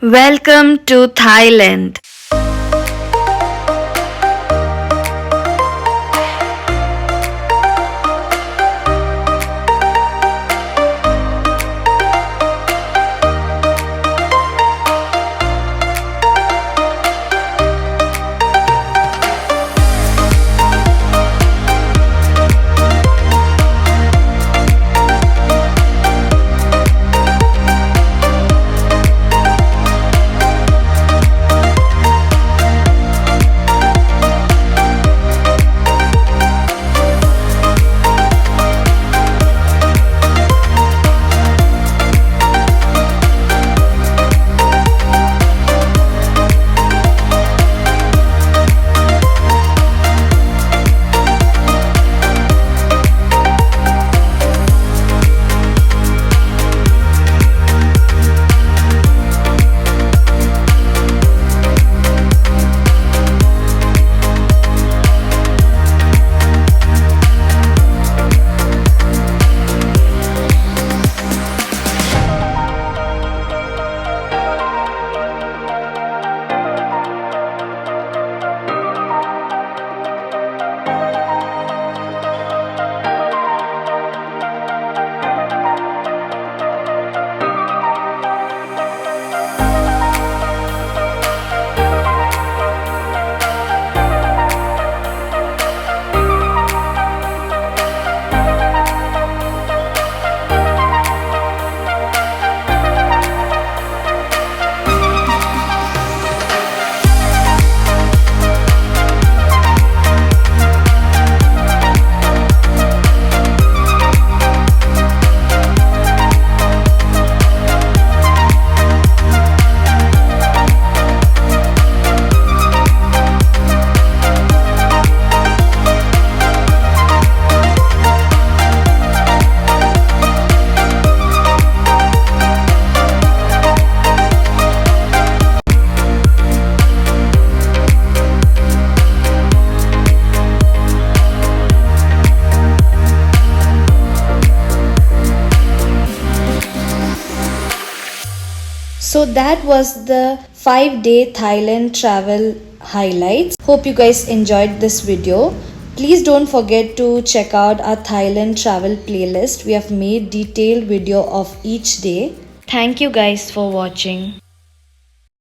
Welcome to Thailand. So that was the 5-day Thailand travel highlights. Hope you guys enjoyed this video. Please don't forget to check out our Thailand travel playlist. We have made detailed video of each day. Thank you guys for watching.